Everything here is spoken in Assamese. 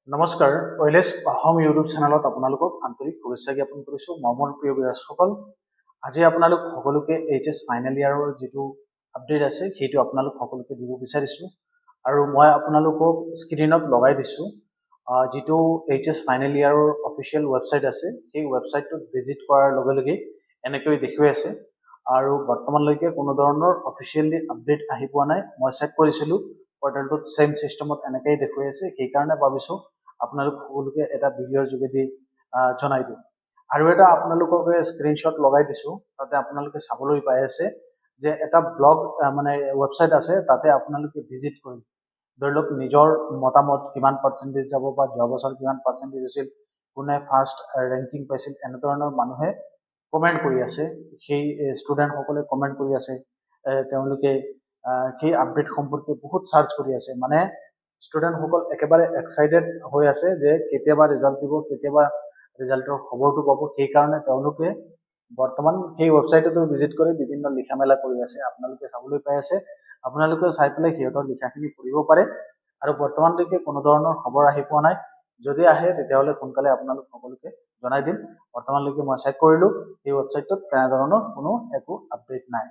নমস্কাৰ ওয়েলেছ অসম ইউটিউব চেনেলত আপোনালোকক আন্তৰিক শুভেচ্ছা জ্ঞাপন কৰিছোঁ মৰমৰ প্ৰিয় বিৰাজসকল আজি আপোনালোক সকলোকে এইচএছ ফাইনেল ইয়াৰৰ যেটো আপডেট আছে সেইটো আপোনালোক সকলোকে দিব বিচাৰিছোঁ আৰু মই আপোনালোকক স্ক্ৰিনত লগাই দিছোঁ যেটো এইচএছ ফাইনেল ইয়াৰৰ অফিচিয়েল ৱেবছাইট আছে সেই ৱেবছাইটটো ভিজিট কৰাৰ লগে লগে এনেকৈ দেখুৱাই আছে আৰু বৰ্তমানলৈকে কোনো ধৰণৰ অফিচিয়েলি আপডেট আহি পোৱা নাই মই চেক কৰিছিলোঁ পৰ্টেলটোত সেম সিস্টেমত এনেকৈ দেখুৱাই আছে সেই কাৰণে ভাবিছোঁ আপোনালোক সকলোকে এটা ভিডিঅ'ৰ যোগেদি জনাই দিওঁ আৰু এটা আপোনালোকক স্ক্ৰিনশ্বট লগাই দিছোঁ তাতে আপোনালোকে চাবলৈ পাই আছে যে এটা ব্লগ মানে ৱেবছাইট আছে তাতে আপোনালোকে ভিজিট কৰি ধৰি লওক নিজৰ মতামত কিমান পাৰ্চেন্টেজ যাব বা যোৱা বছৰ কিমান পাৰ্চেন্টেজ আছিল কোনে ফাৰ্ষ্ট ৰেংকিং পাইছিল এনে ধৰণৰ মানুহে কমেন্ট কৰি আছে সেই ষ্টুডেন্ট সকলে কমেন্ট কৰি আছে তেওঁলোকে কি আপডেট সম্পৰ্কে বহুত সাৰ্চ কৰি আছে মানে ষ্টুডেন্ট সকল একেবাৰে এক্সাইটেড হৈ আছে যে কেতিয়াবা ৰিজাল্ট দিব কেতিয়াবা ৰিজাল্টৰ খবৰটো পাব সেই কাৰণে তেওঁলোকে বৰ্তমান সেই ৱেবছাইটটো ভিজিট কৰি বিভিন্ন লিখা মেলা কৰি আছে আপোনালোকে চাবলৈ পাই আছে আপোনালোকে চাই পেলাই সিহঁতৰ লিখাখিনি পঢ়িব পাৰে আৰু বৰ্তমানলৈকে কোনো ধৰণৰ খবৰ আহি পোৱা নাই যদি আহে তেতিয়াহলে সোনকালে আপোনালোক সকলোকে জনাই দিম বৰ্তমানলৈকে মই চেক কৰিলো এই ৱেবছাইটত কোনো ধৰণৰ কোনো একো আপডেট নাই